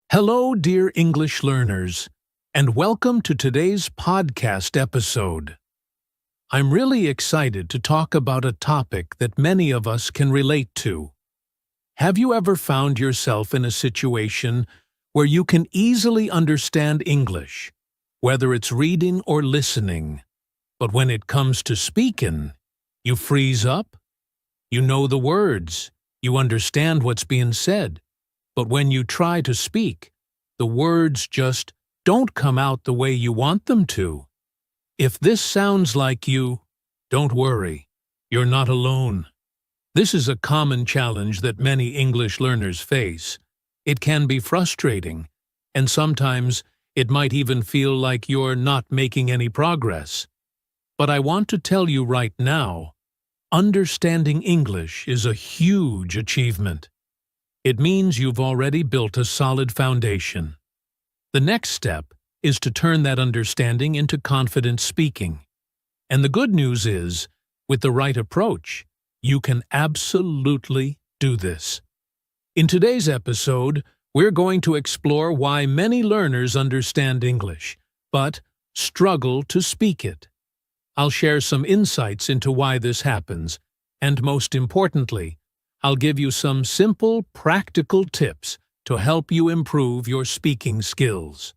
Hello, dear English learners, and welcome to today's podcast episode. I'm really excited to talk about a topic that many of us can relate to. Have you ever found yourself in a situation where you can easily understand English, whether it's reading or listening, but when it comes to speaking, you freeze up? You know the words, you understand what's being said, but when you try to speak, the words just don't come out the way you want them to. If this sounds like you, don't worry, you're not alone. This is a common challenge that many English learners face. It can be frustrating, and sometimes it might even feel like you're not making any progress. But I want to tell you right now, understanding English is a huge achievement. It means you've already built a solid foundation. The next step is to turn that understanding into confident speaking. And the good news is, with the right approach, you can absolutely do this. In today's episode, we're going to explore why many learners understand English, but struggle to speak it. I'll share some insights into why this happens, and most importantly, I'll give you some simple, practical tips to help you improve your speaking skills.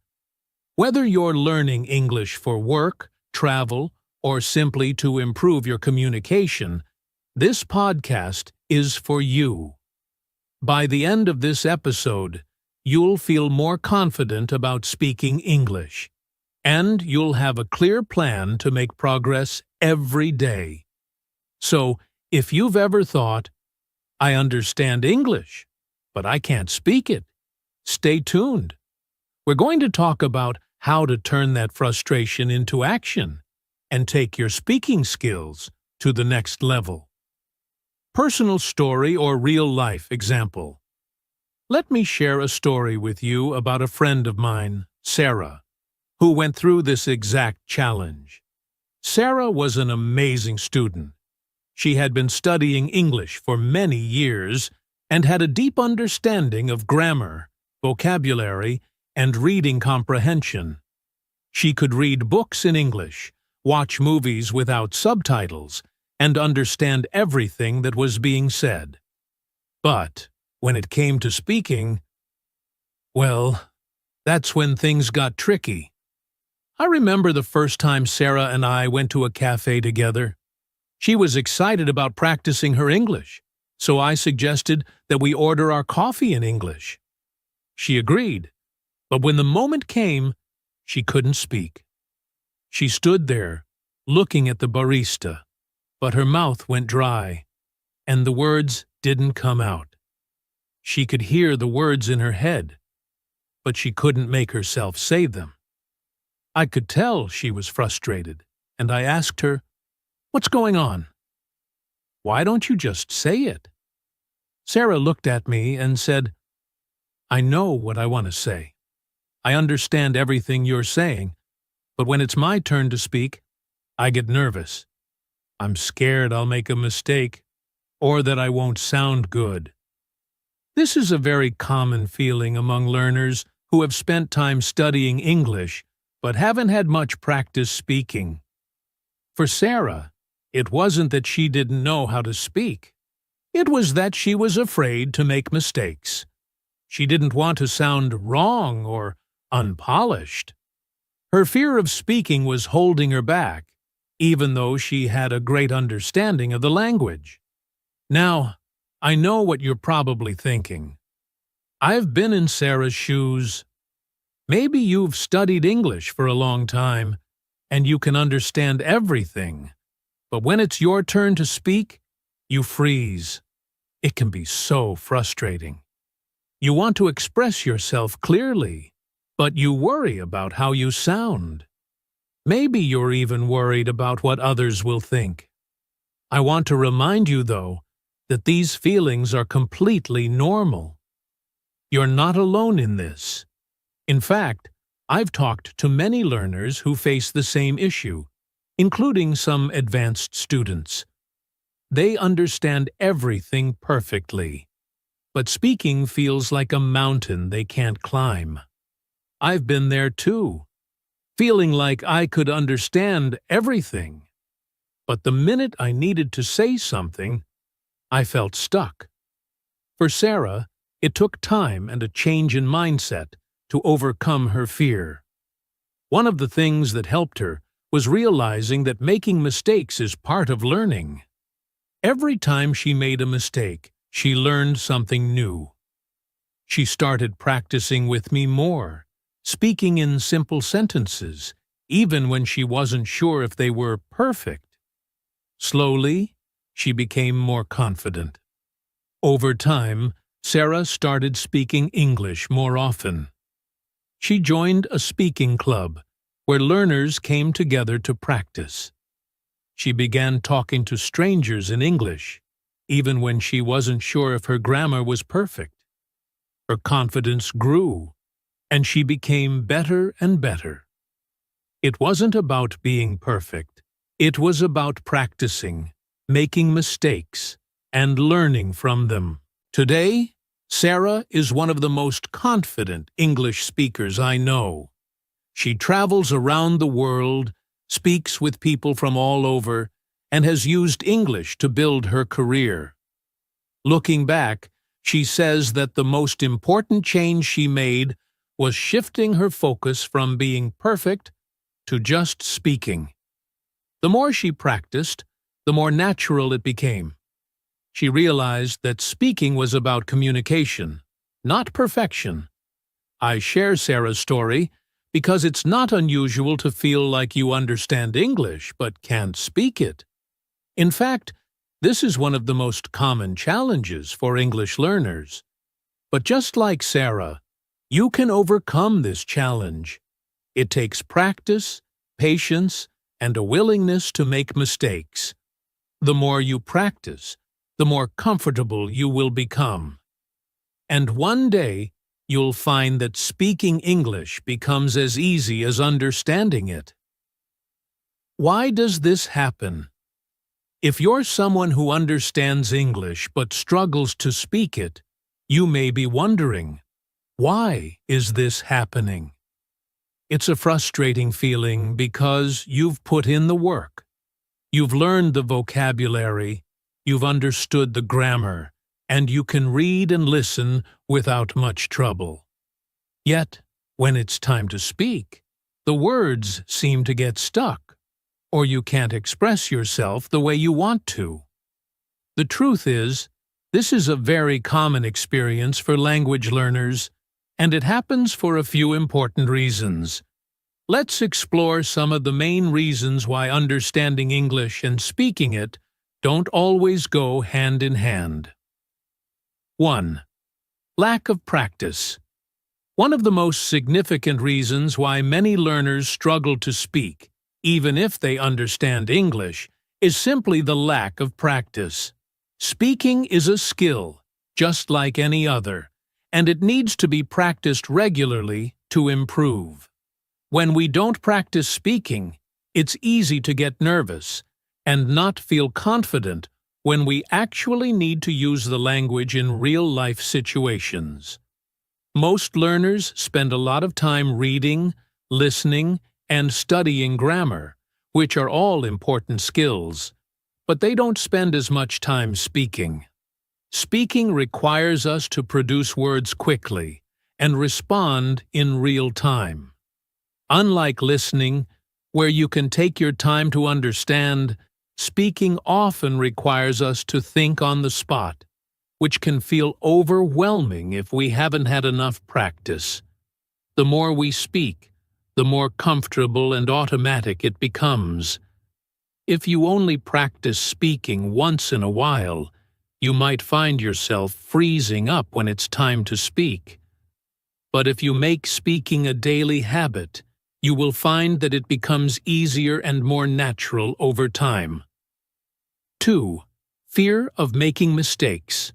Whether you're learning English for work, travel, or simply to improve your communication, this podcast is for you. By the end of this episode, you'll feel more confident about speaking English, and you'll have a clear plan to make progress every day. So, if you've ever thought, I understand English, but I can't speak it, stay tuned. We're going to talk about how to turn that frustration into action and take your speaking skills to the next level. Personal story or real-life example. Let me share a story with you about a friend of mine, Sarah, who went through this exact challenge. Sarah was an amazing student. She had been studying English for many years and had a deep understanding of grammar, vocabulary, and reading comprehension. She could read books in English, watch movies without subtitles, and understand everything that was being said. But when it came to speaking, well, that's when things got tricky. I remember the first time Sarah and I went to a cafe together. She was excited about practicing her English, so I suggested that we order our coffee in English. She agreed, but when the moment came, she couldn't speak. She stood there, looking at the barista, but her mouth went dry, and the words didn't come out. She could hear the words in her head, but she couldn't make herself say them. I could tell she was frustrated, and I asked her, "What's going on? Why don't you just say it?" Sarah looked at me and said, "I know what I want to say. I understand everything you're saying, but when it's my turn to speak, I get nervous. I'm scared I'll make a mistake or that I won't sound good." This is a very common feeling among learners who have spent time studying English but haven't had much practice speaking. For Sarah, it wasn't that she didn't know how to speak. It was that she was afraid to make mistakes. She didn't want to sound wrong or unpolished. Her fear of speaking was holding her back, even though she had a great understanding of the language. Now, I know what you're probably thinking. I've been in Sarah's shoes. Maybe you've studied English for a long time, and you can understand everything. But when it's your turn to speak, you freeze. It can be so frustrating. You want to express yourself clearly, but you worry about how you sound. Maybe you're even worried about what others will think. I want to remind you, though, that these feelings are completely normal. You're not alone in this. In fact, I've talked to many learners who face the same issue, including some advanced students. They understand everything perfectly. but speaking feels like a mountain they can't climb. I've been there too, feeling like I could understand everything. But the minute I needed to say something, I felt stuck. For Sarah, it took time and a change in mindset to overcome her fear. One of the things that helped her was realizing that making mistakes is part of learning. Every time she made a mistake, she learned something new. She started practicing with me more, speaking in simple sentences, even when she wasn't sure if they were perfect. Slowly, she became more confident. Over time, Sarah started speaking English more often. She joined a speaking club where learners came together to practice. She began talking to strangers in English, even when she wasn't sure if her grammar was perfect. Her confidence grew, and she became better and better. It wasn't about being perfect. It was about practicing, making mistakes, and learning from them. Today, Sarah is one of the most confident English speakers I know. She travels around the world, speaks with people from all over, and has used English to build her career. Looking back, she says that the most important change she made was shifting her focus from being perfect to just speaking. The more she practiced, the more natural it became. She realized that speaking was about communication, not perfection. I share Sarah's story because it's not unusual to feel like you understand English but can't speak it. In fact, this is one of the most common challenges for English learners. But just like Sarah, you can overcome this challenge. It takes practice, patience, and a willingness to make mistakes. The more you practice, the more comfortable you will become. And one day, you'll find that speaking English becomes as easy as understanding it. Why does this happen? If you're someone who understands English but struggles to speak it, you may be wondering, why is this happening? It's a frustrating feeling because you've put in the work. You've learned the vocabulary, you've understood the grammar, and you can read and listen without much trouble. Yet, when it's time to speak, the words seem to get stuck, or you can't express yourself the way you want to. The truth is, this is a very common experience for language learners, and it happens for a few important reasons. Let's explore some of the main reasons why understanding English and speaking it don't always go hand in hand. 1. Lack of practice. One of the most significant reasons why many learners struggle to speak, even if they understand English, is simply the lack of practice. Speaking is a skill, just like any other, and it needs to be practiced regularly to improve. When we don't practice speaking, it's easy to get nervous and not feel confident when we actually need to use the language in real-life situations. Most learners spend a lot of time reading, listening, and studying grammar, which are all important skills, but they don't spend as much time speaking. Speaking requires us to produce words quickly and respond in real time. Unlike listening, where you can take your time to understand, speaking often requires us to think on the spot, which can feel overwhelming if we haven't had enough practice. The more we speak, the more comfortable and automatic it becomes. If you only practice speaking once in a while, you might find yourself freezing up when it's time to speak. But if you make speaking a daily habit, you will find that it becomes easier and more natural over time. 2. Fear of making mistakes.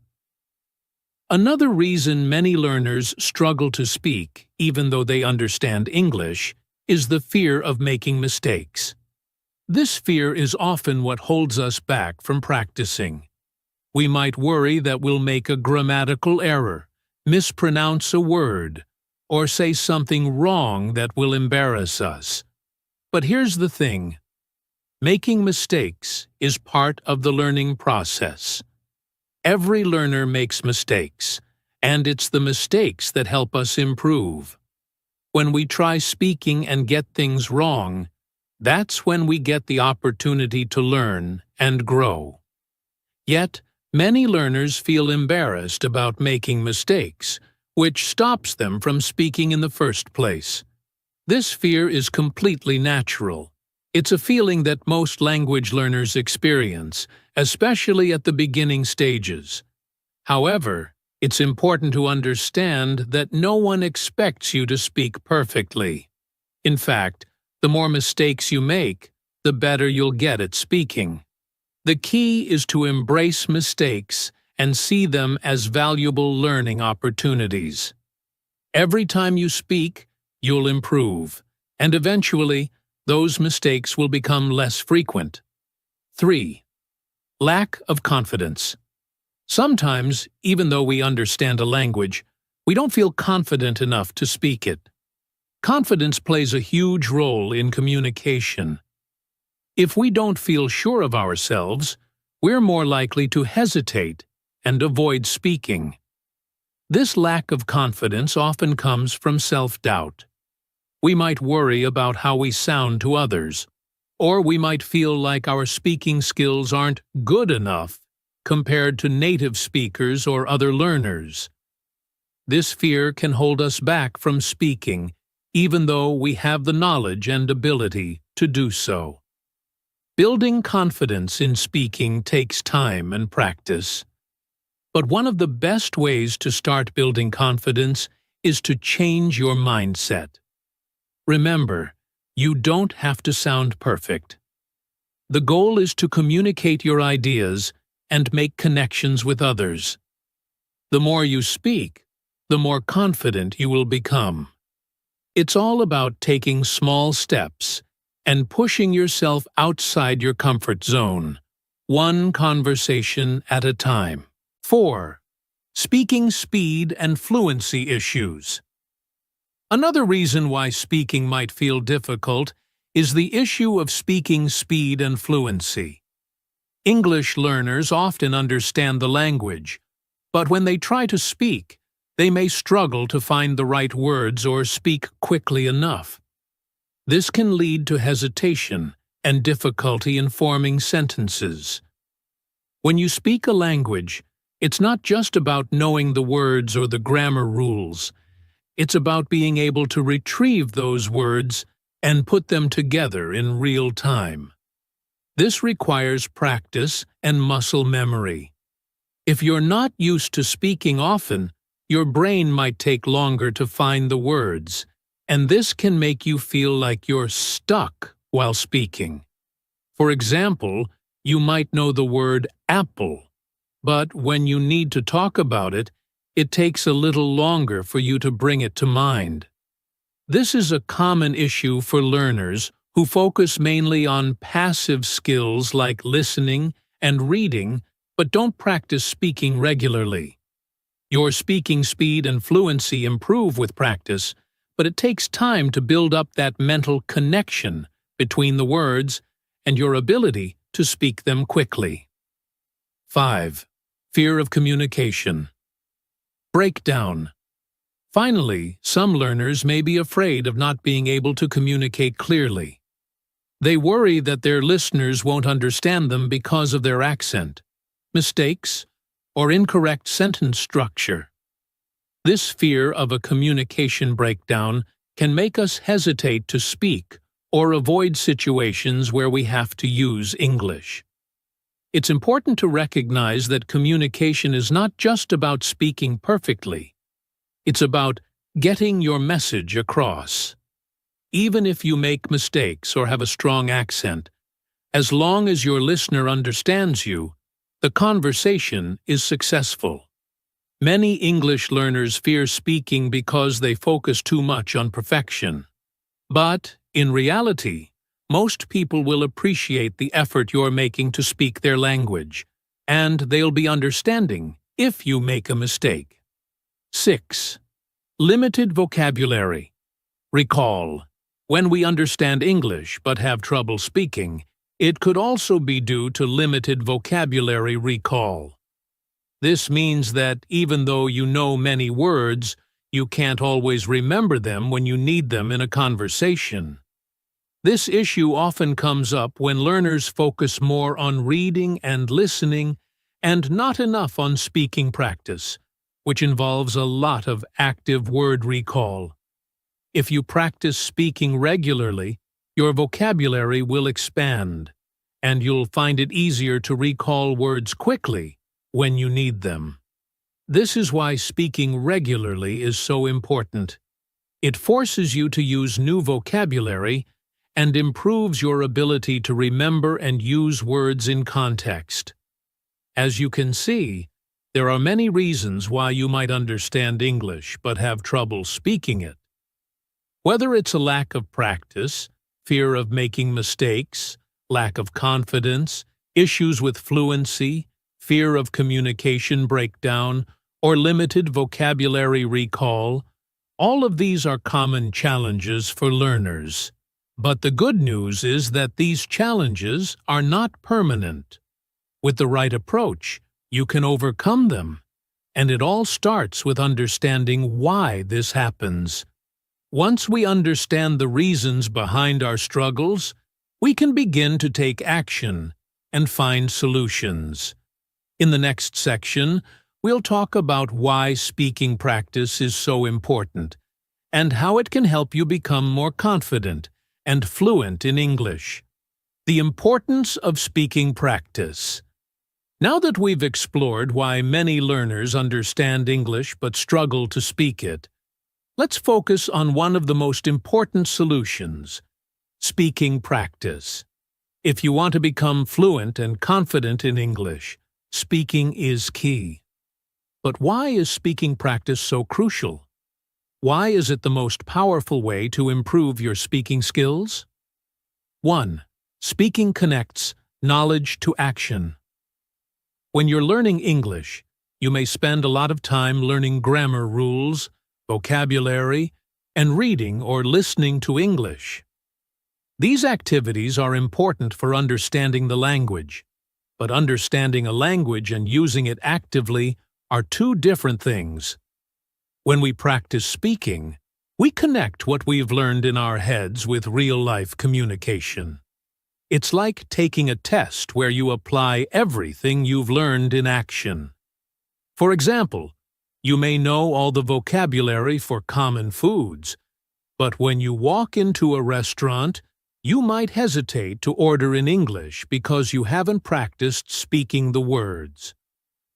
Another reason many learners struggle to speak, even though they understand English, is the fear of making mistakes. This fear is often what holds us back from practicing. We might worry that we'll make a grammatical error, mispronounce a word, or say something wrong that will embarrass us. But here's the thing. Making mistakes is part of the learning process. Every learner makes mistakes, and it's the mistakes that help us improve. When we try speaking and get things wrong, that's when we get the opportunity to learn and grow. Yet, many learners feel embarrassed about making mistakes, which stops them from speaking in the first place. This fear is completely natural. It's a feeling that most language learners experience, especially at the beginning stages. However, it's important to understand that no one expects you to speak perfectly. In fact, the more mistakes you make, the better you'll get at speaking. The key is to embrace mistakes and see them as valuable learning opportunities. Every time you speak, you'll improve, and eventually, those mistakes will become less frequent. 3. Lack of confidence. Sometimes, even though we understand a language, we don't feel confident enough to speak it. Confidence plays a huge role in communication. If we don't feel sure of ourselves, we're more likely to hesitate and avoid speaking. This lack of confidence often comes from self-doubt. We might worry about how we sound to others, or we might feel like our speaking skills aren't good enough compared to native speakers or other learners. This fear can hold us back from speaking, even though we have the knowledge and ability to do so. Building confidence in speaking takes time and practice. But one of the best ways to start building confidence is to change your mindset. Remember, you don't have to sound perfect. The goal is to communicate your ideas and make connections with others. The more you speak, the more confident you will become. It's all about taking small steps and pushing yourself outside your comfort zone, one conversation at a time. 4. Speaking speed and fluency issues. Another reason why speaking might feel difficult is the issue of speaking speed and fluency. English learners often understand the language, but when they try to speak, they may struggle to find the right words or speak quickly enough. This can lead to hesitation and difficulty in forming sentences. When you speak a language, it's not just about knowing the words or the grammar rules. It's about being able to retrieve those words and put them together in real time. This requires practice and muscle memory. If you're not used to speaking often, your brain might take longer to find the words, and this can make you feel like you're stuck while speaking. For example, you might know the word apple, but when you need to talk about it, it takes a little longer for you to bring it to mind. This is a common issue for learners who focus mainly on passive skills like listening and reading, but don't practice speaking regularly. Your speaking speed and fluency improve with practice, but it takes time to build up that mental connection between the words and your ability to speak them quickly. 5. Fear of communication. Breakdown. Finally, some learners may be afraid of not being able to communicate clearly. They worry that their listeners won't understand them because of their accent, mistakes, or incorrect sentence structure. This fear of a communication breakdown can make us hesitate to speak or avoid situations where we have to use English. It's important to recognize that communication is not just about speaking perfectly. It's about getting your message across. Even if you make mistakes or have a strong accent, as long as your listener understands you, the conversation is successful. Many English learners fear speaking because they focus too much on perfection. But, in reality, most people will appreciate the effort you're making to speak their language, and they'll be understanding if you make a mistake. 6. Limited vocabulary. Recall. When we understand English but have trouble speaking, it could also be due to limited vocabulary recall. This means that even though you know many words, you can't always remember them when you need them in a conversation. This issue often comes up when learners focus more on reading and listening and not enough on speaking practice, which involves a lot of active word recall. If you practice speaking regularly, your vocabulary will expand, and you'll find it easier to recall words quickly when you need them. This is why speaking regularly is so important. It forces you to use new vocabulary and improves your ability to remember and use words in context. As you can see, there are many reasons why you might understand English but have trouble speaking it. Whether it's a lack of practice, fear of making mistakes, lack of confidence, issues with fluency, fear of communication breakdown, or limited vocabulary recall, all of these are common challenges for learners. But the good news is that these challenges are not permanent. With the right approach, you can overcome them, and it all starts with understanding why this happens. Once we understand the reasons behind our struggles, we can begin to take action and find solutions. In the next section, we'll talk about why speaking practice is so important and how it can help you become more confident and fluent in English. The importance of speaking practice. Now that we've explored why many learners understand English but struggle to speak it, let's focus on one of the most important solutions: speaking practice. If you want to become fluent and confident in English, speaking is key. But why is speaking practice so crucial? Why is it the most powerful way to improve your speaking skills? 1. Speaking connects knowledge to action. When you're learning English, you may spend a lot of time learning grammar rules, vocabulary, and reading or listening to English. These activities are important for understanding the language, but understanding a language and using it actively are two different things. When we practice speaking, we connect what we've learned in our heads with real-life communication. It's like taking a test where you apply everything you've learned in action. For example, you may know all the vocabulary for common foods, but when you walk into a restaurant, you might hesitate to order in English because you haven't practiced speaking the words.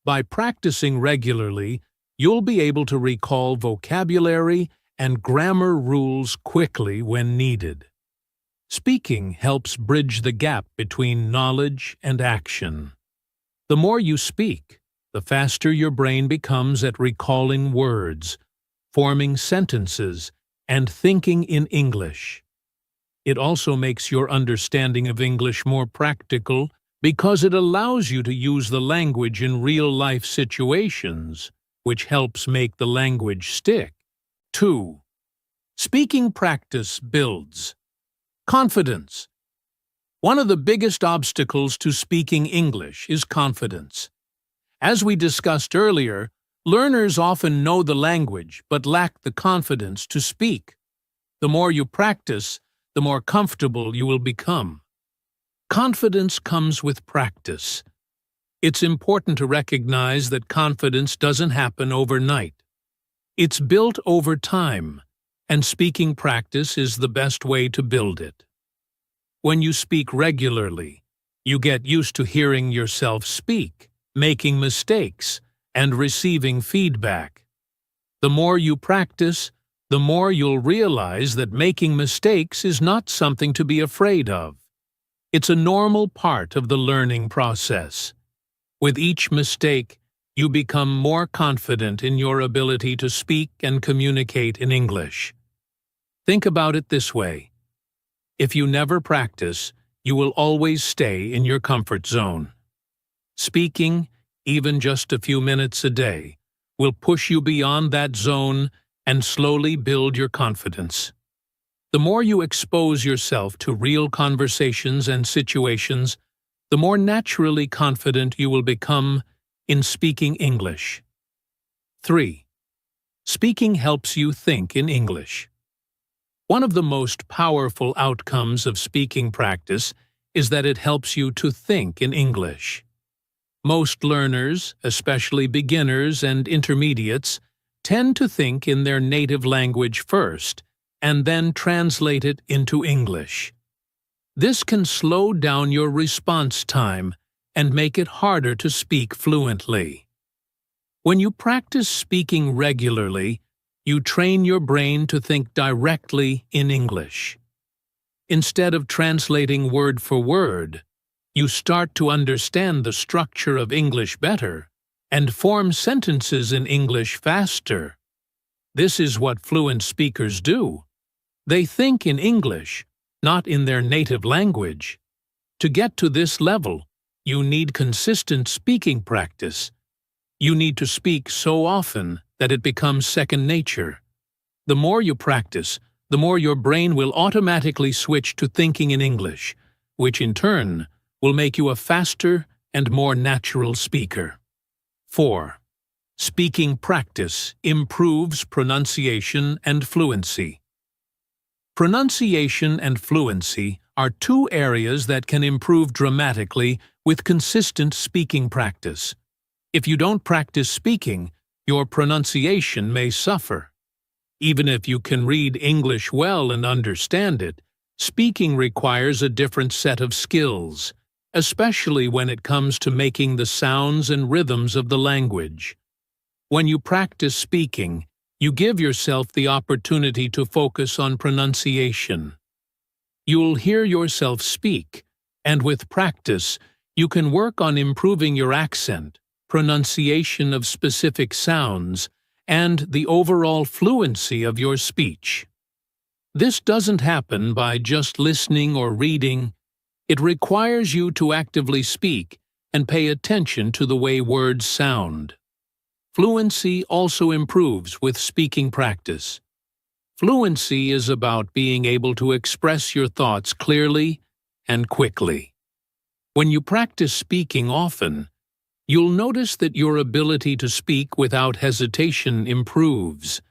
By practicing regularly, you'll be able to recall vocabulary and grammar rules quickly when needed. Speaking helps bridge the gap between knowledge and action. The more you speak, the faster your brain becomes at recalling words, forming sentences, and thinking in English. It also makes your understanding of English more practical because it allows you to use the language in real-life situations, which helps make the language stick. 2. Speaking practice builds confidence. One of the biggest obstacles to speaking English is confidence. As we discussed earlier, learners often know the language but lack the confidence to speak. The more you practice, the more comfortable you will become. Confidence comes with practice. It's important to recognize that confidence doesn't happen overnight. It's built over time, and speaking practice is the best way to build it. When you speak regularly, you get used to hearing yourself speak, making mistakes, and receiving feedback. The more you practice, the more you'll realize that making mistakes is not something to be afraid of. It's a normal part of the learning process. With each mistake, you become more confident in your ability to speak and communicate in English. Think about it this way. If you never practice, you will always stay in your comfort zone. Speaking, even just a few minutes a day, will push you beyond that zone and slowly build your confidence. The more you expose yourself to real conversations and situations, the more naturally confident you will become in speaking English. 3. Speaking helps you think in English. One of the most powerful outcomes of speaking practice is that it helps you to think in English. Most learners, especially beginners and intermediates, tend to think in their native language first and then translate it into English. This can slow down your response time and make it harder to speak fluently. When you practice speaking regularly, you train your brain to think directly in English. Instead of translating word for word, you start to understand the structure of English better and form sentences in English faster. This is what fluent speakers do. They think in English, not in their native language. To get to this level, you need consistent speaking practice. You need to speak so often that it becomes second nature. The more you practice, the more your brain will automatically switch to thinking in English, which in turn will make you a faster and more natural speaker. 4. Speaking practice improves pronunciation and fluency. Pronunciation and fluency are two areas that can improve dramatically with consistent speaking practice. If you don't practice speaking, your pronunciation may suffer. Even if you can read English well and understand it, speaking requires a different set of skills, especially when it comes to making the sounds and rhythms of the language. When you practice speaking, you give yourself the opportunity to focus on pronunciation. You'll hear yourself speak, and with practice, you can work on improving your accent, pronunciation of specific sounds, and the overall fluency of your speech. This doesn't happen by just listening or reading. It requires you to actively speak and pay attention to the way words sound. Fluency also improves with speaking practice. Fluency is about being able to express your thoughts clearly and quickly. When you practice speaking often, you'll notice that your ability to speak without hesitation improves.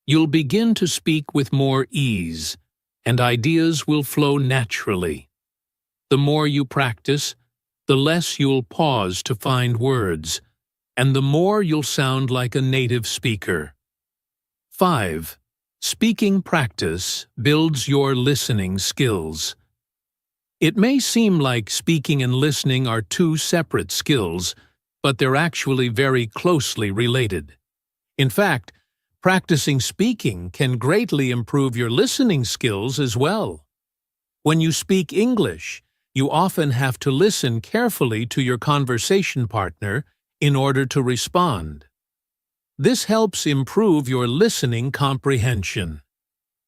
You'll begin to speak with more ease, and ideas will flow naturally. The more you practice, the less you'll pause to find words, and the more you'll sound like a native speaker. 5. Speaking practice builds your listening skills. It may seem like speaking and listening are two separate skills, but they're actually very closely related. In fact, practicing speaking can greatly improve your listening skills as well. When you speak English, you often have to listen carefully to your conversation partner in order to respond. This helps improve your listening comprehension.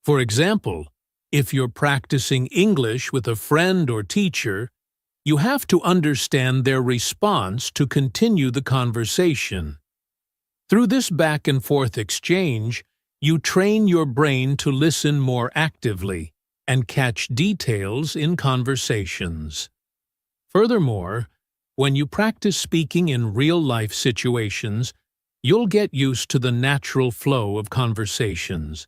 For example, if you're practicing English with a friend or teacher, you have to understand their response to continue the conversation. Through this back-and-forth exchange, you train your brain to listen more actively and catch details in conversations. Furthermore, when you practice speaking in real-life situations, you'll get used to the natural flow of conversations.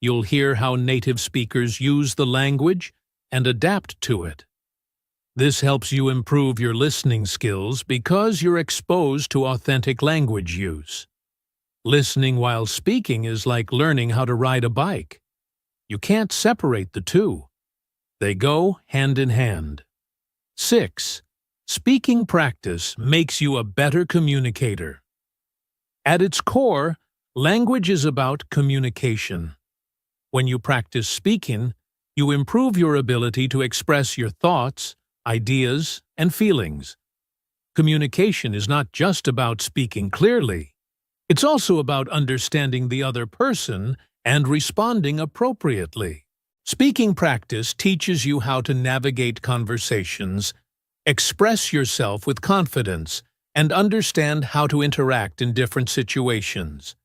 You'll hear how native speakers use the language and adapt to it. This helps you improve your listening skills because you're exposed to authentic language use. Listening while speaking is like learning how to ride a bike. You can't separate the two. They go hand in hand. 6. Speaking practice makes you a better communicator. At its core, language is about communication. When you practice speaking, you improve your ability to express your thoughts, ideas, and feelings. Communication is not just about speaking clearly. It's also about understanding the other person and responding appropriately. Speaking practice teaches you how to navigate conversations, Express yourself with confidence and understand how to interact in different situations.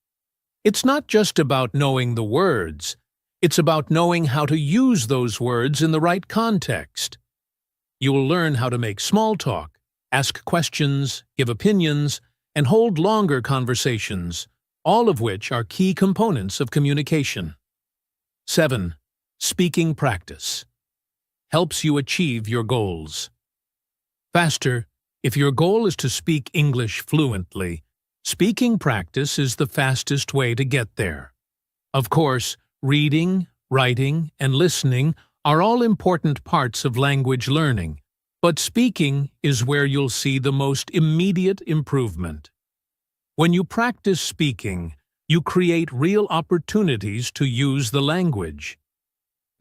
It's not just about knowing the words, it's about knowing how to use those words in the right context. You will learn how to make small talk, ask questions, give opinions, and hold longer conversations, all of which are key components of communication. 7. Speaking practice. Helps you achieve your goals. Faster, if your goal is to speak English fluently, speaking practice is the fastest way to get there. Of course, reading, writing, and listening are all important parts of language learning, but speaking is where you'll see the most immediate improvement. When you practice speaking, you create real opportunities to use the language.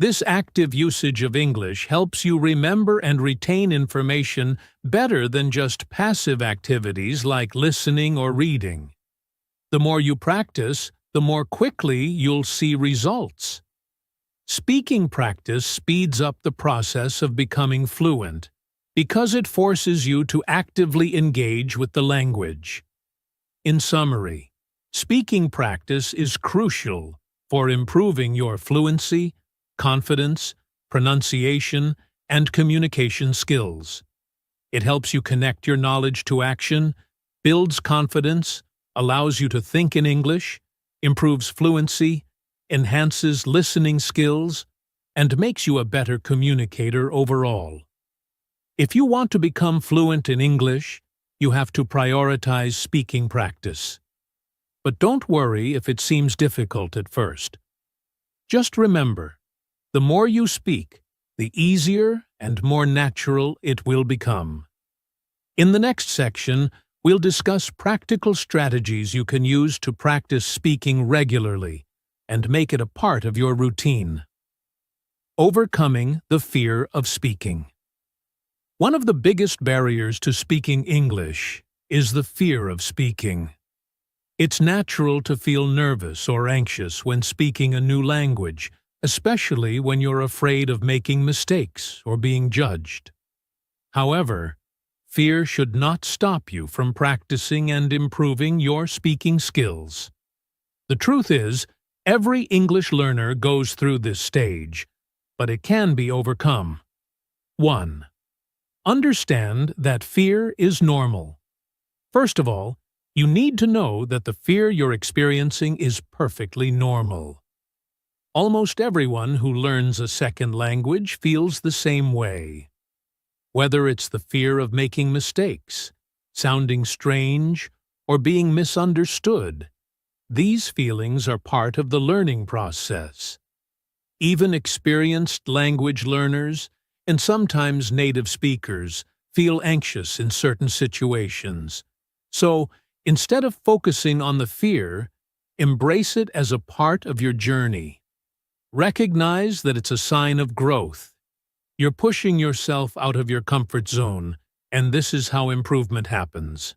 This active usage of English helps you remember and retain information better than just passive activities like listening or reading. The more you practice, the more quickly you'll see results. Speaking practice speeds up the process of becoming fluent because it forces you to actively engage with the language. In summary, speaking practice is crucial for improving your fluency, confidence, pronunciation, and communication skills. It helps you connect your knowledge to action, builds confidence, allows you to think in English, improves fluency, enhances listening skills, and makes you a better communicator overall. If you want to become fluent in English, you have to prioritize speaking practice. But don't worry if it seems difficult at first. Just remember, the more you speak, the easier and more natural it will become. In the next section, we'll discuss practical strategies you can use to practice speaking regularly and make it a part of your routine. Overcoming the fear of speaking. One of the biggest barriers to speaking English is the fear of speaking. It's natural to feel nervous or anxious when speaking a new language, especially when you're afraid of making mistakes or being judged. However, fear should not stop you from practicing and improving your speaking skills. The truth is, every English learner goes through this stage, but it can be overcome. 1. Understand that fear is normal. First of all, you need to know that the fear you're experiencing is perfectly normal. Almost everyone who learns a second language feels the same way. Whether it's the fear of making mistakes, sounding strange, or being misunderstood, these feelings are part of the learning process. Even experienced language learners, and sometimes native speakers, feel anxious in certain situations. So, instead of focusing on the fear, embrace it as a part of your journey. Recognize that it's a sign of growth. You're pushing yourself out of your comfort zone, and this is how improvement happens.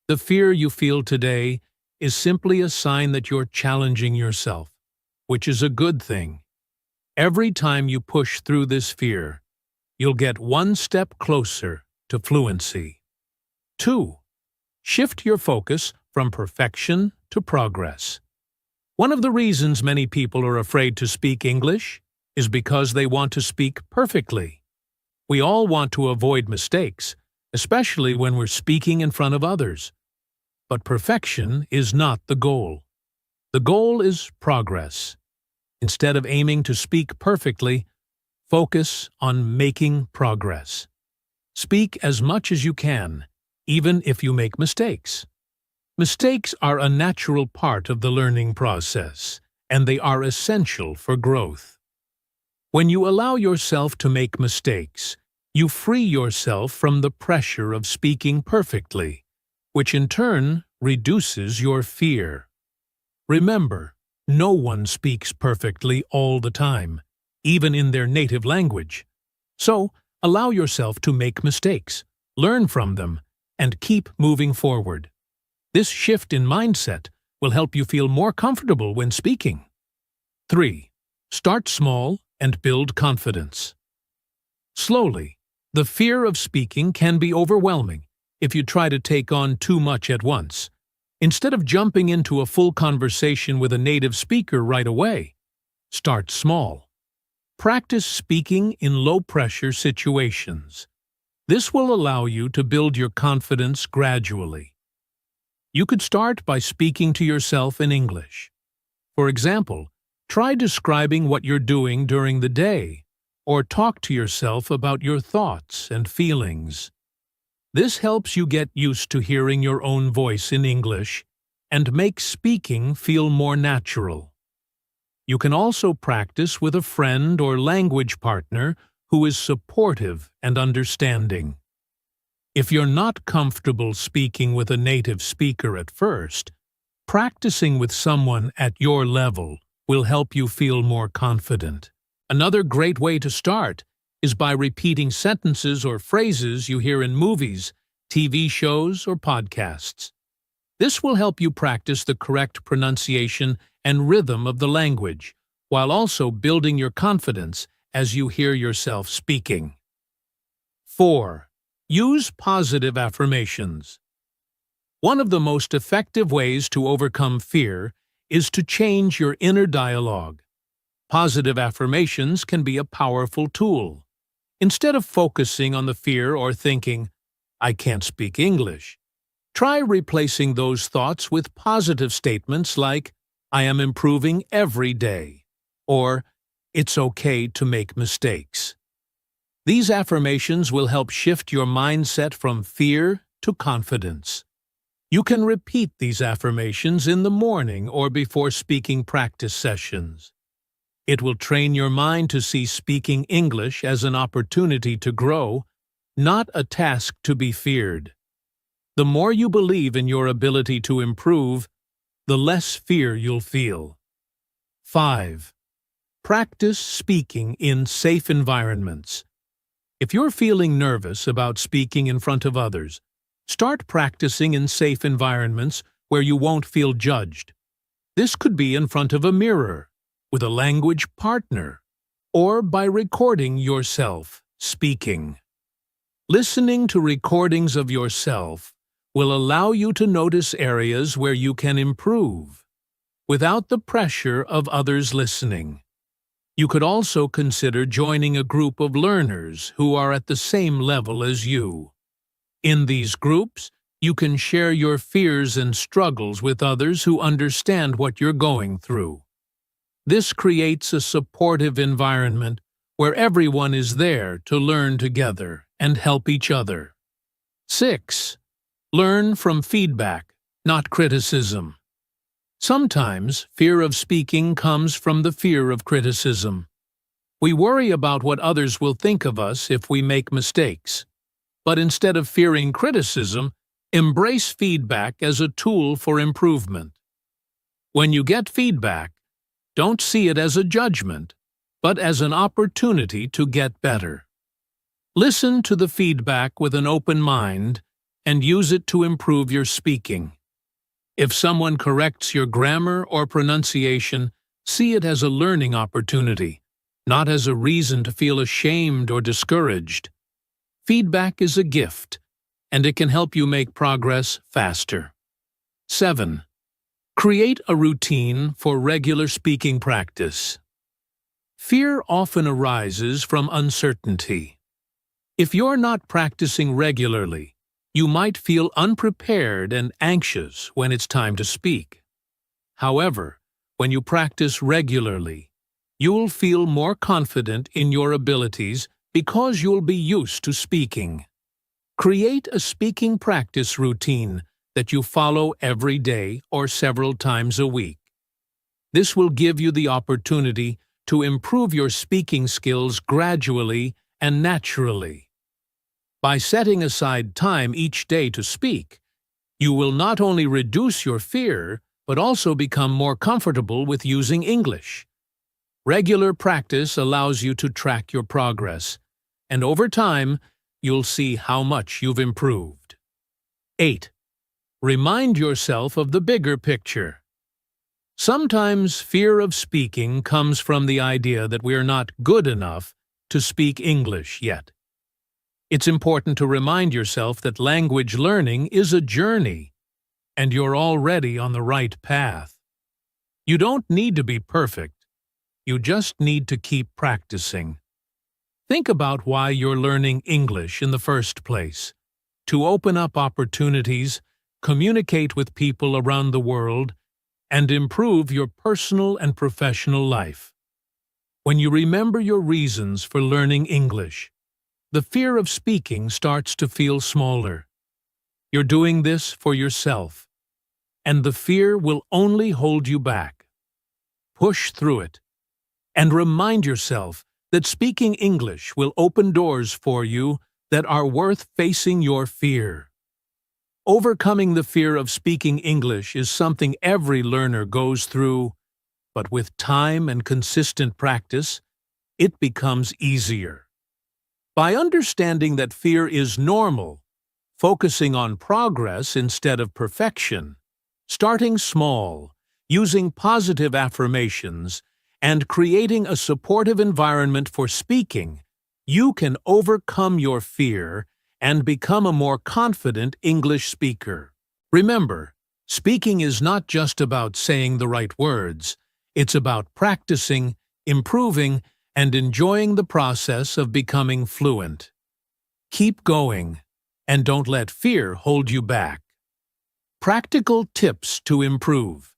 The fear you feel today is simply a sign that you're challenging yourself, which is a good thing. Every time you push through this fear, you'll get one step closer to fluency. 2. Shift your focus from perfection to progress. One of the reasons many people are afraid to speak English is because they want to speak perfectly. We all want to avoid mistakes, especially when we're speaking in front of others. But perfection is not the goal. The goal is progress. Instead of aiming to speak perfectly, focus on making progress. Speak as much as you can, even if you make mistakes. Mistakes are a natural part of the learning process, and they are essential for growth. When you allow yourself to make mistakes, you free yourself from the pressure of speaking perfectly, which in turn reduces your fear. Remember, no one speaks perfectly all the time, even in their native language. So, allow yourself to make mistakes, learn from them, and keep moving forward. This shift in mindset will help you feel more comfortable when speaking. 3. Start small and build confidence. Slowly, The fear of speaking can be overwhelming if you try to take on too much at once. Instead of jumping into a full conversation with a native speaker right away, start small. Practice speaking in low-pressure situations. This will allow you to build your confidence gradually. You could start by speaking to yourself in English. For example, try describing what you're doing during the day, or talk to yourself about your thoughts and feelings. This helps you get used to hearing your own voice in English and makes speaking feel more natural. You can also practice with a friend or language partner who is supportive and understanding. If you're not comfortable speaking with a native speaker at first, practicing with someone at your level will help you feel more confident. Another great way to start is by repeating sentences or phrases you hear in movies, TV shows, or podcasts. This will help you practice the correct pronunciation and rhythm of the language, while also building your confidence as you hear yourself speaking. 4. Use positive affirmations. One of the most effective ways to overcome fear is to change your inner dialogue. Positive affirmations can be a powerful tool. Instead of focusing on the fear or thinking, "I can't speak English," try replacing those thoughts with positive statements like, "I am improving every day," or "It's okay to make mistakes." These affirmations will help shift your mindset from fear to confidence. You can repeat these affirmations in the morning or before speaking practice sessions. It will train your mind to see speaking English as an opportunity to grow, not a task to be feared. The more you believe in your ability to improve, the less fear you'll feel. 5. Practice speaking in safe environments. If you're feeling nervous about speaking in front of others, start practicing in safe environments where you won't feel judged. This could be in front of a mirror, with a language partner, or by recording yourself speaking. Listening to recordings of yourself will allow you to notice areas where you can improve, without the pressure of others listening. You could also consider joining a group of learners who are at the same level as you. In these groups, you can share your fears and struggles with others who understand what you're going through. This creates a supportive environment where everyone is there to learn together and help each other. 6. Learn from feedback, not criticism. Sometimes fear of speaking comes from the fear of criticism. We worry about what others will think of us if we make mistakes. But instead of fearing criticism, embrace feedback as a tool for improvement. When you get feedback, don't see it as a judgment, but as an opportunity to get better. Listen to the feedback with an open mind and use it to improve your speaking. If someone corrects your grammar or pronunciation, see it as a learning opportunity, not as a reason to feel ashamed or discouraged. Feedback is a gift, and it can help you make progress faster. 7. Create a routine for regular speaking practice. Fear often arises from uncertainty. If you're not practicing regularly, you might feel unprepared and anxious when it's time to speak. However, when you practice regularly, you'll feel more confident in your abilities because you'll be used to speaking. Create a speaking practice routine that you follow every day or several times a week. This will give you the opportunity to improve your speaking skills gradually and naturally. By setting aside time each day to speak, you will not only reduce your fear, but also become more comfortable with using English. Regular practice allows you to track your progress, and over time, you'll see how much you've improved. 8. Remind yourself of the bigger picture. Sometimes fear of speaking comes from the idea that we're not good enough to speak English yet. It's important to remind yourself that language learning is a journey, and you're already on the right path. You don't need to be perfect. You just need to keep practicing. Think about why you're learning English in the first place. To open up opportunities, communicate with people around the world, and improve your personal and professional life. When you remember your reasons for learning English, the fear of speaking starts to feel smaller. You're doing this for yourself, and the fear will only hold you back. Push through it, and remind yourself that speaking English will open doors for you that are worth facing your fear. Overcoming the fear of speaking English is something every learner goes through, but with time and consistent practice, it becomes easier. By understanding that fear is normal, focusing on progress instead of perfection, starting small, using positive affirmations, and creating a supportive environment for speaking, you can overcome your fear and become a more confident English speaker. Remember, speaking is not just about saying the right words. It's about practicing, improving, and enjoying the process of becoming fluent. Keep going, and don't let fear hold you back. Practical tips to improve.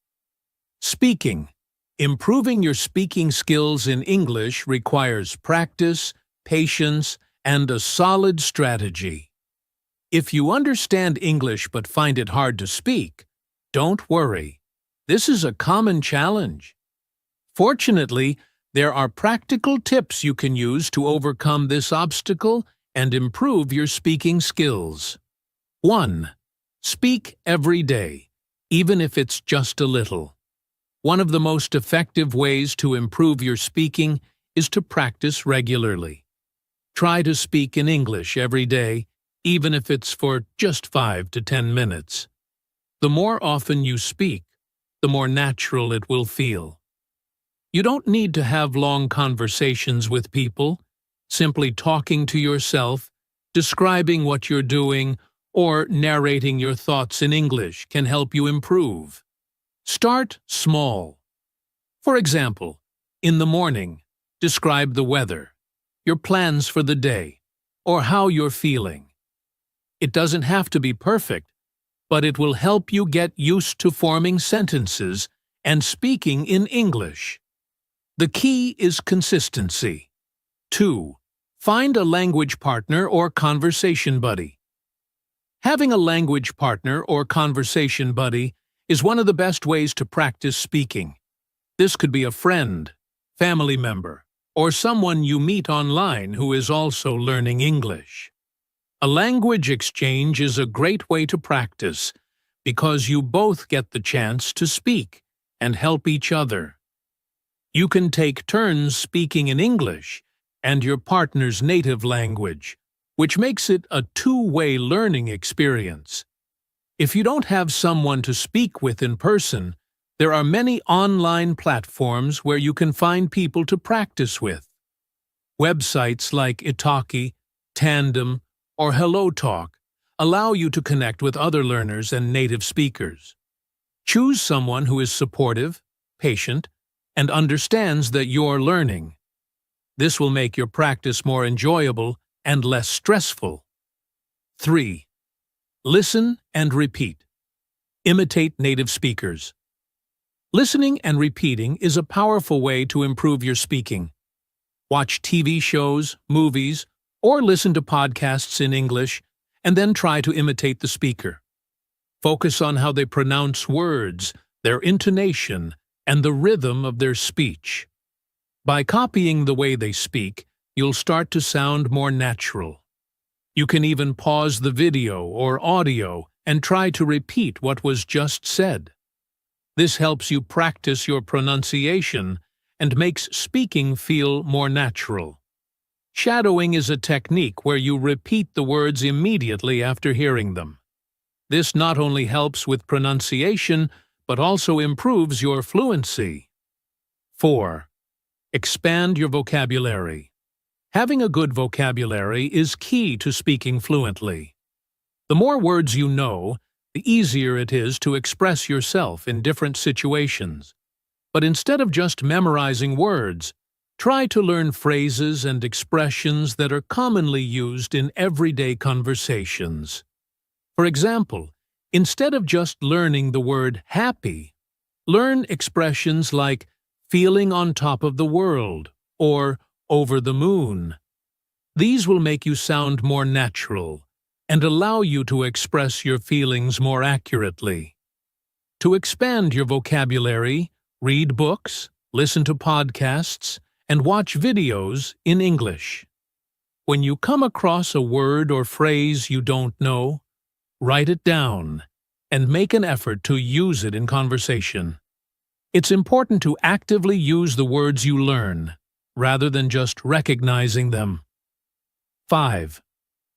Speaking. Improving your speaking skills in English requires practice, patience, and a solid strategy. If you understand English but find it hard to speak, don't worry. This is a common challenge. Fortunately, there are practical tips you can use to overcome this obstacle and improve your speaking skills. 1. Speak every day, even if it's just a little. One of the most effective ways to improve your speaking is to practice regularly. Try to speak in English every day, even if it's for just 5 to 10 minutes. The more often you speak, the more natural it will feel. You don't need to have long conversations with people. Simply talking to yourself, describing what you're doing, or narrating your thoughts in English can help you improve. Start small. For example, in the morning, describe the weather, your plans for the day, or how you're feeling. It doesn't have to be perfect, but it will help you get used to forming sentences and speaking in English. The key is consistency. 2. Find a language partner or conversation buddy. Having a language partner or conversation buddy is one of the best ways to practice speaking. This could be a friend, family member, or someone you meet online who is also learning English. A language exchange is a great way to practice because you both get the chance to speak and help each other. You can take turns speaking in English and your partner's native language, which makes it a two-way learning experience. If you don't have someone to speak with in person, there are many online platforms where you can find people to practice with. Websites like Italki, Tandem, or HelloTalk allow you to connect with other learners and native speakers. Choose someone who is supportive, patient, and understands that you're learning. This will make your practice more enjoyable and less stressful. 3. Listen and repeat. Imitate native speakers. Listening and repeating is a powerful way to improve your speaking. Watch TV shows, movies, or listen to podcasts in English, and then try to imitate the speaker. Focus on how they pronounce words, their intonation, and the rhythm of their speech. By copying the way they speak, you'll start to sound more natural. You can even pause the video or audio and try to repeat what was just said. This helps you practice your pronunciation and makes speaking feel more natural. Shadowing is a technique where you repeat the words immediately after hearing them. This not only helps with pronunciation, but also improves your fluency. 4. Expand your vocabulary. Having a good vocabulary is key to speaking fluently. The more words you know, the easier it is to express yourself in different situations. But instead of just memorizing words, try to learn phrases and expressions that are commonly used in everyday conversations. For example, instead of just learning the word happy, learn expressions like feeling on top of the world or over the moon. These will make you sound more natural and allow you to express your feelings more accurately. To expand your vocabulary, read books, listen to podcasts, and watch videos in English. When you come across a word or phrase you don't know, write it down and make an effort to use it in conversation. It's important to actively use the words you learn, rather than just recognizing them. 5.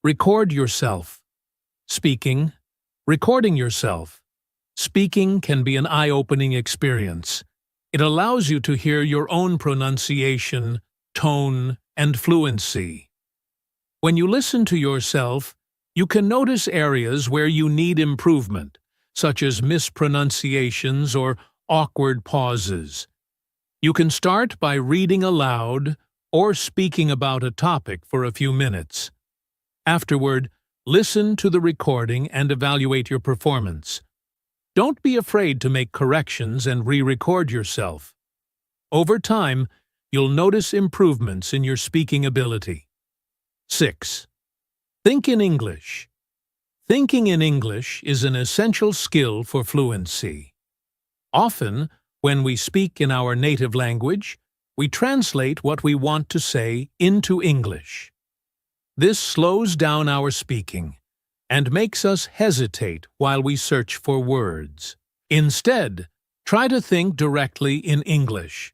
Record yourself. Recording yourself. Speaking can be an eye-opening experience. It allows you to hear your own pronunciation, tone, and fluency. When you listen to yourself, you can notice areas where you need improvement, such as mispronunciations or awkward pauses. You can start by reading aloud or speaking about a topic for a few minutes. Afterward, listen to the recording and evaluate your performance. Don't be afraid to make corrections and re-record yourself. Over time, you'll notice improvements in your speaking ability. 6. Think in English. Thinking in English is an essential skill for fluency. Often, when we speak in our native language, we translate what we want to say into English. This slows down our speaking and makes us hesitate while we search for words. Instead, try to think directly in English.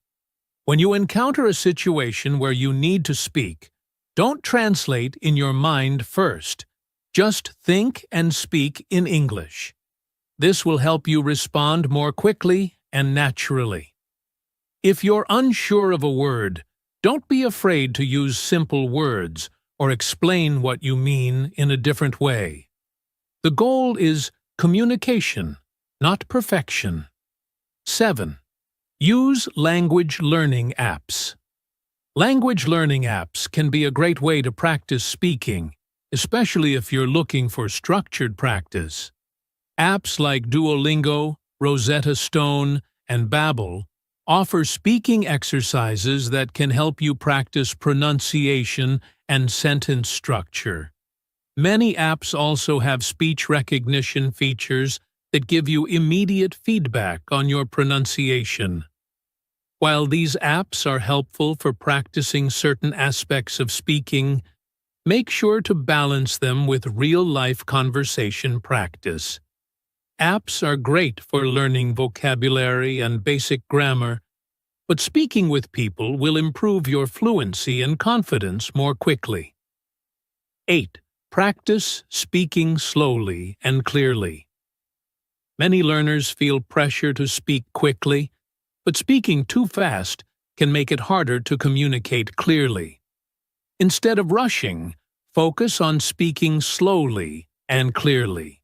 When you encounter a situation where you need to speak, don't translate in your mind first. Just think and speak in English. This will help you respond more quickly and naturally. If you're unsure of a word, don't be afraid to use simple words or explain what you mean in a different way. The goal is communication, not perfection. 7. Use language learning apps. Language learning apps can be a great way to practice speaking, especially if you're looking for structured practice. Apps like Duolingo, Rosetta Stone, and Babbel offer speaking exercises that can help you practice pronunciation and sentence structure. Many apps also have speech recognition features that give you immediate feedback on your pronunciation. While these apps are helpful for practicing certain aspects of speaking, make sure to balance them with real-life conversation practice. Apps are great for learning vocabulary and basic grammar, but speaking with people will improve your fluency and confidence more quickly. 8. Practice speaking slowly and clearly. Many learners feel pressure to speak quickly, but speaking too fast can make it harder to communicate clearly. Instead of rushing, focus on speaking slowly and clearly.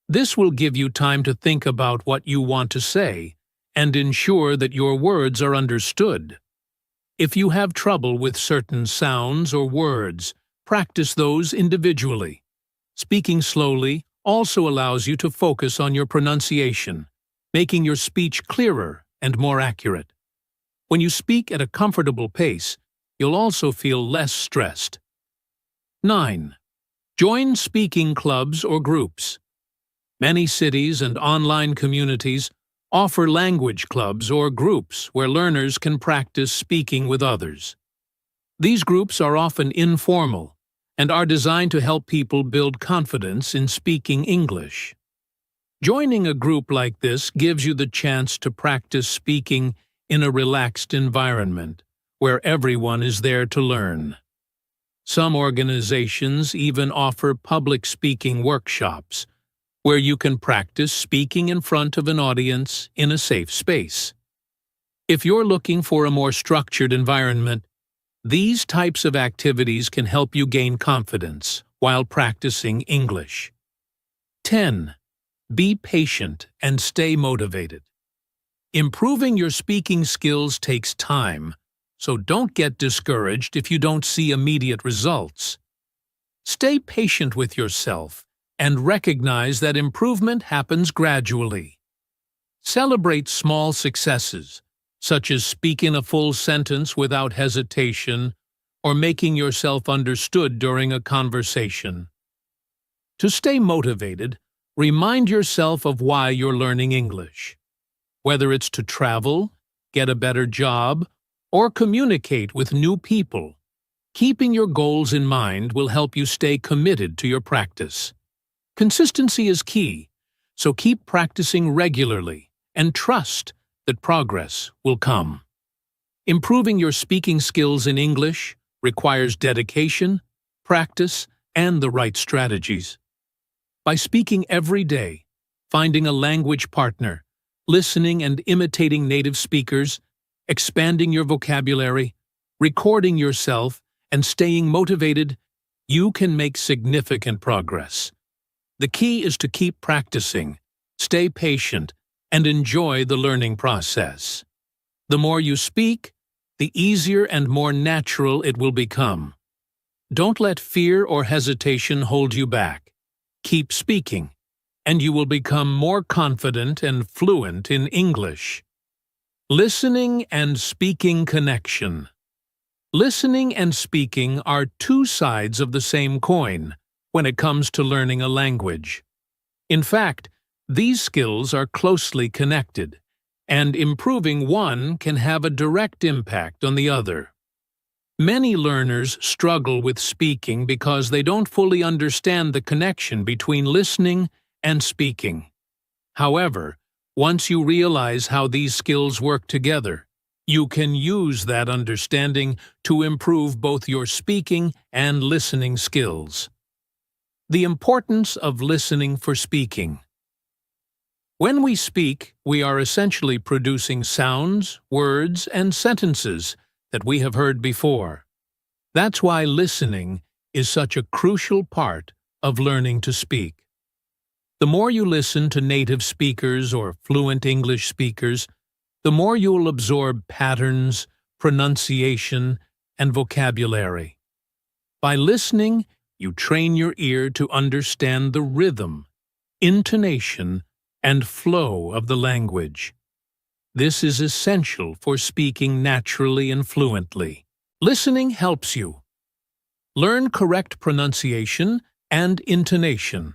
This will give you time to think about what you want to say and ensure that your words are understood. If you have trouble with certain sounds or words, practice those individually. Speaking slowly also allows you to focus on your pronunciation, making your speech clearer and more accurate. When you speak at a comfortable pace, you'll also feel less stressed. 9. Join speaking clubs or groups. Many cities and online communities offer language clubs or groups where learners can practice speaking with others. These groups are often informal and are designed to help people build confidence in speaking English. Joining a group like this gives you the chance to practice speaking in a relaxed environment, where everyone is there to learn. Some organizations even offer public speaking workshops, where you can practice speaking in front of an audience in a safe space. If you're looking for a more structured environment, These types of activities can help you gain confidence while practicing English. 10. Be patient and stay motivated. Improving your speaking skills takes time, so don't get discouraged if you don't see immediate results. Stay patient with yourself and recognize that improvement happens gradually. Celebrate small successes, such as speaking a full sentence without hesitation or making yourself understood during a conversation. To stay motivated, remind yourself of why you're learning English. Whether it's to travel, get a better job, or communicate with new people, keeping your goals in mind will help you stay committed to your practice. Consistency is key, so keep practicing regularly and trust that progress will come. Improving your speaking skills in English requires dedication, practice, and the right strategies. By speaking every day, finding a language partner, listening and imitating native speakers, expanding your vocabulary, recording yourself, and staying motivated, you can make significant progress. The key is to keep practicing, stay patient, and enjoy the learning process. The more you speak, the easier and more natural it will become. Don't let fear or hesitation hold you back. Keep speaking, and you will become more confident and fluent in English. Listening and speaking connection. Listening and speaking are two sides of the same coin when it comes to learning a language. In fact, these skills are closely connected, and improving one can have a direct impact on the other. Many learners struggle with speaking because they don't fully understand the connection between listening and speaking. However, once you realize how these skills work together, you can use that understanding to improve both your speaking and listening skills. The importance of listening for speaking. When we speak, we are essentially producing sounds, words, and sentences that we have heard before. That's why listening is such a crucial part of learning to speak. The more you listen to native speakers or fluent English speakers, the more you will absorb patterns, pronunciation, and vocabulary. By listening, you train your ear to understand the rhythm, intonation, and flow of the language. This is essential for speaking naturally and fluently. Listening helps you learn correct pronunciation and intonation.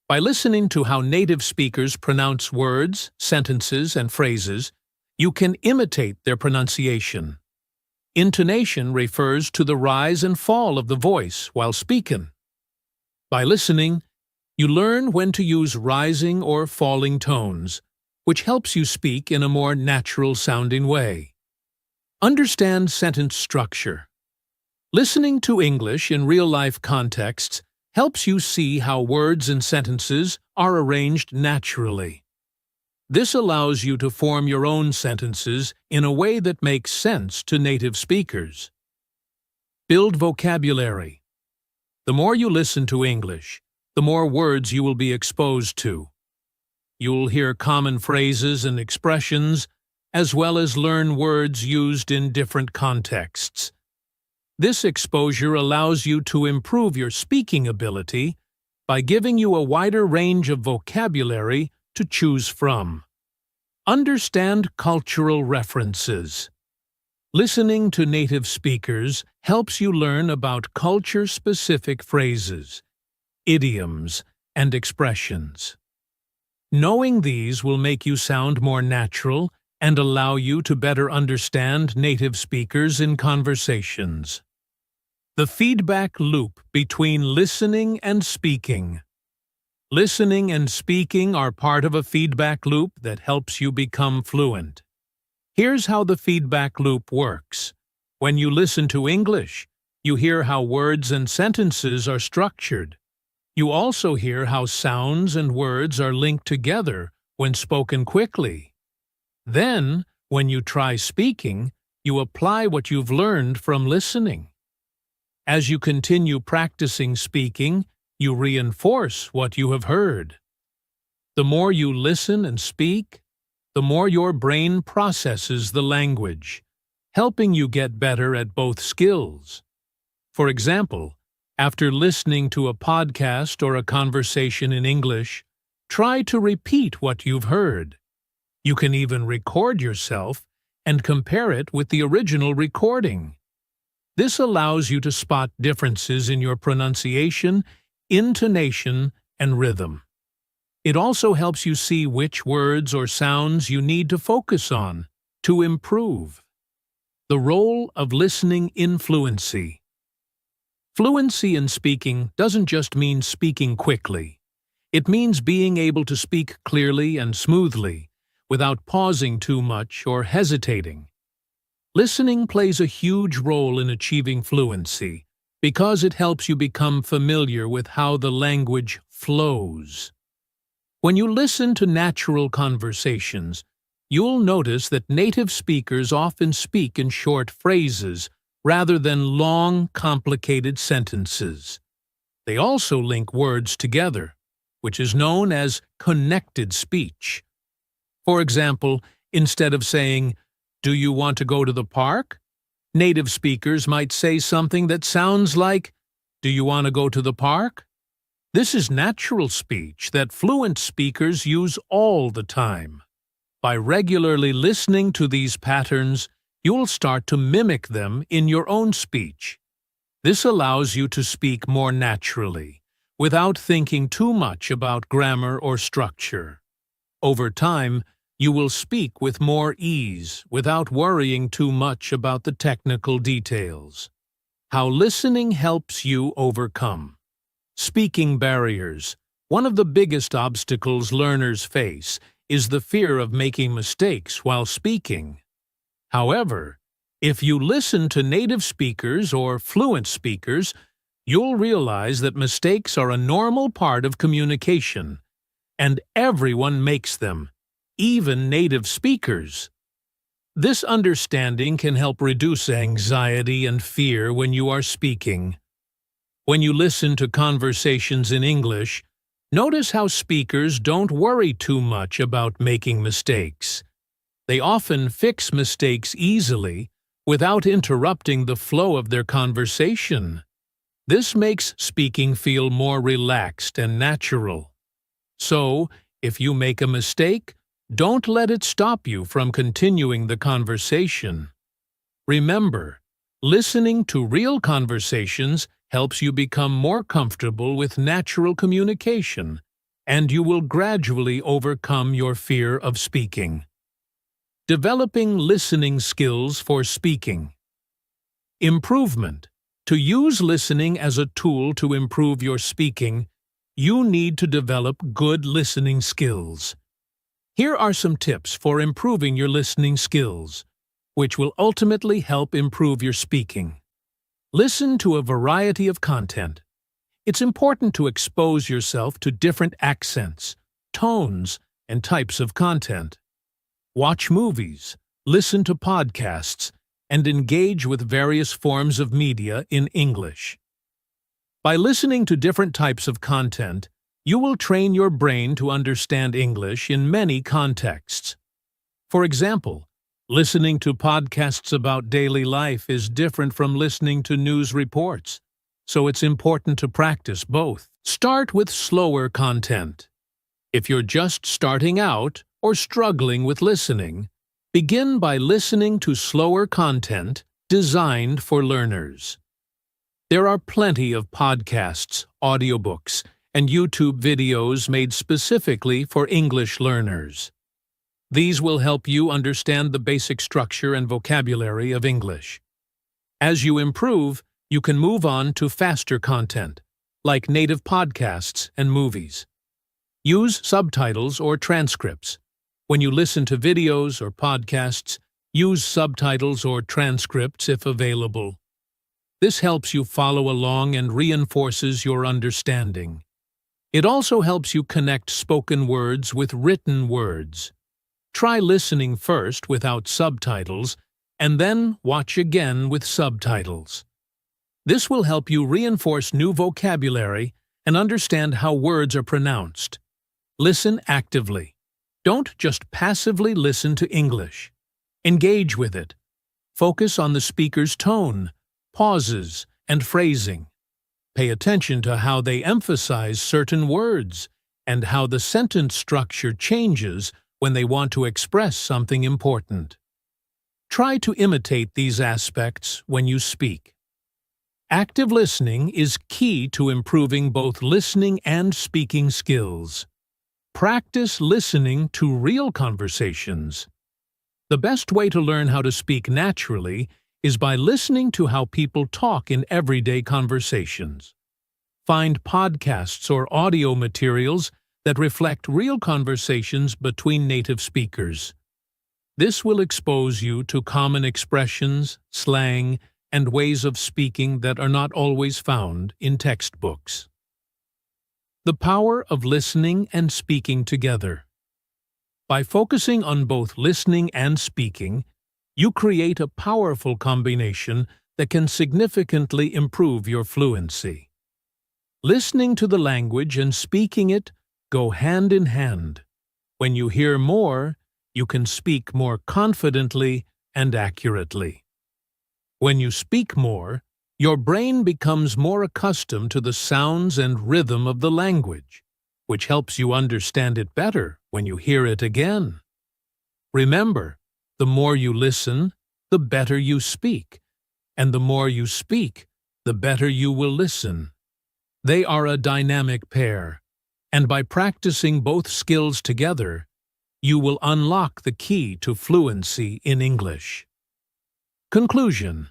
By listening to how native speakers pronounce words, sentences, and phrases, you can imitate their pronunciation. Intonation refers to the rise and fall of the voice while speaking. By listening, you learn when to use rising or falling tones, which helps you speak in a more natural-sounding way. Understand sentence structure. Listening to English in real-life contexts helps you see how words and sentences are arranged naturally. This allows you to form your own sentences in a way that makes sense to native speakers. Build vocabulary. The more you listen to English, the more words you will be exposed to. You'll hear common phrases and expressions, as well as learn words used in different contexts. This exposure allows you to improve your speaking ability by giving you a wider range of vocabulary to choose from. Understand cultural references. Listening to native speakers helps you learn about culture-specific phrases, idioms, and expressions. Knowing these will make you sound more natural and allow you to better understand native speakers in conversations. The feedback loop between listening and speaking. Listening and speaking are part of a feedback loop that helps you become fluent. Here's how the feedback loop works. When you listen to English, you hear how words and sentences are structured. You also hear how sounds and words are linked together when spoken quickly. Then, when you try speaking, you apply what you've learned from listening. As you continue practicing speaking, you reinforce what you have heard. The more you listen and speak, the more your brain processes the language, helping you get better at both skills. For example, after listening to a podcast or a conversation in English, try to repeat what you've heard. You can even record yourself and compare it with the original recording. This allows you to spot differences in your pronunciation, intonation, and rhythm. It also helps you see which words or sounds you need to focus on to improve. The role of listening in fluency. Fluency in speaking doesn't just mean speaking quickly. It means being able to speak clearly and smoothly, without pausing too much or hesitating. Listening plays a huge role in achieving fluency because it helps you become familiar with how the language flows. When you listen to natural conversations, you'll notice that native speakers often speak in short phrases rather than long, complicated sentences. They also link words together, which is known as connected speech. For example, instead of saying, "Do you want to go to the park?" native speakers might say something that sounds like, "Do you want to go to the park?" This is natural speech that fluent speakers use all the time. By regularly listening to these patterns, you'll start to mimic them in your own speech. This allows you to speak more naturally, without thinking too much about grammar or structure. Over time, you will speak with more ease without worrying too much about the technical details. How listening helps you overcome. Speaking barriers. One of the biggest obstacles learners face is the fear of making mistakes while speaking. However, if you listen to native speakers or fluent speakers, you'll realize that mistakes are a normal part of communication, and everyone makes them, even native speakers. This understanding can help reduce anxiety and fear when you are speaking. When you listen to conversations in English, notice how speakers don't worry too much about making mistakes. They often fix mistakes easily without interrupting the flow of their conversation. This makes speaking feel more relaxed and natural. So, if you make a mistake, don't let it stop you from continuing the conversation. Remember, listening to real conversations helps you become more comfortable with natural communication, and you will gradually overcome your fear of speaking. Developing listening skills for speaking. Improvement. To use listening as a tool to improve your speaking, you need to develop good listening skills. Here are some tips for improving your listening skills, which will ultimately help improve your speaking. Listen to a variety of content. It's important to expose yourself to different accents, tones, and types of content. Watch movies, listen to podcasts, and engage with various forms of media in English. By listening to different types of content, you will train your brain to understand English in many contexts. For example, listening to podcasts about daily life is different from listening to news reports, so it's important to practice both. Start with slower content. If you're just starting out or struggling with listening, begin by listening to slower content designed for learners. There are plenty of podcasts, audiobooks, and YouTube videos made specifically for English learners. These will help you understand the basic structure and vocabulary of English. As you improve, you can move on to faster content, like native podcasts and movies. Use subtitles or transcripts. When you listen to videos or podcasts, use subtitles or transcripts if available. This helps you follow along and reinforces your understanding. It also helps you connect spoken words with written words. Try listening first without subtitles, and then watch again with subtitles. This will help you reinforce new vocabulary and understand how words are pronounced. Listen actively. Don't just passively listen to English. Engage with it. Focus on the speaker's tone, pauses, and phrasing. Pay attention to how they emphasize certain words and how the sentence structure changes when they want to express something important. Try to imitate these aspects when you speak. Active listening is key to improving both listening and speaking skills. Practice listening to real conversations. The best way to learn how to speak naturally is by listening to how people talk in everyday conversations. Find podcasts or audio materials that reflect real conversations between native speakers. This will expose you to common expressions, slang, and ways of speaking that are not always found in textbooks. The power of listening and speaking together. By focusing on both listening and speaking, you create a powerful combination that can significantly improve your fluency. Listening to the language and speaking it go hand in hand. When you hear more, you can speak more confidently and accurately. When you speak more, your brain becomes more accustomed to the sounds and rhythm of the language, which helps you understand it better when you hear it again. Remember, the more you listen, the better you speak, and the more you speak, the better you will listen. They are a dynamic pair, and by practicing both skills together, you will unlock the key to fluency in English. Conclusion.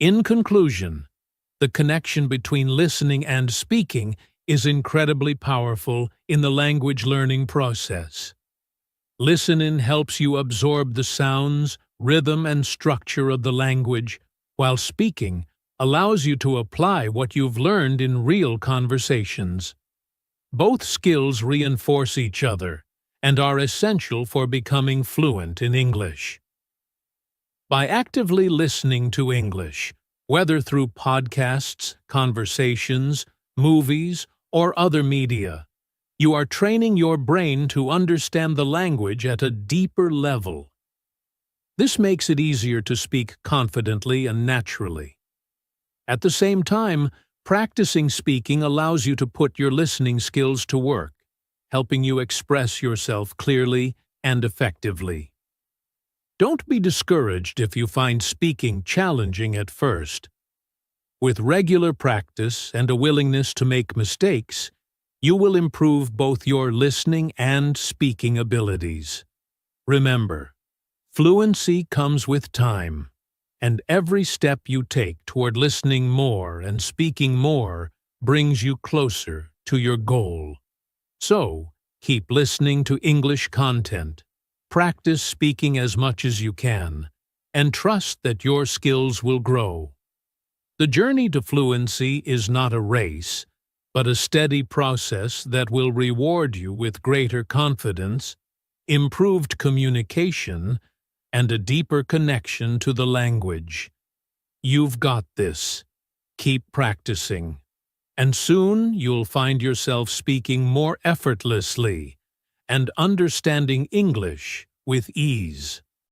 In conclusion, the connection between listening and speaking is incredibly powerful in the language learning process. Listening helps you absorb the sounds, rhythm, and structure of the language, while speaking allows you to apply what you've learned in real conversations. Both skills reinforce each other and are essential for becoming fluent in English. By actively listening to English, whether through podcasts, conversations, movies, or other media, you are training your brain to understand the language at a deeper level. This makes it easier to speak confidently and naturally. At the same time, practicing speaking allows you to put your listening skills to work, helping you express yourself clearly and effectively. Don't be discouraged if you find speaking challenging at first. With regular practice and a willingness to make mistakes, you will improve both your listening and speaking abilities. Remember, fluency comes with time, and every step you take toward listening more and speaking more brings you closer to your goal. So, keep listening to English content, practice speaking as much as you can, and trust that your skills will grow. The journey to fluency is not a race, but a steady process that will reward you with greater confidence, improved communication, and a deeper connection to the language. You've got this. Keep practicing, and soon you'll find yourself speaking more effortlessly and understanding English with ease.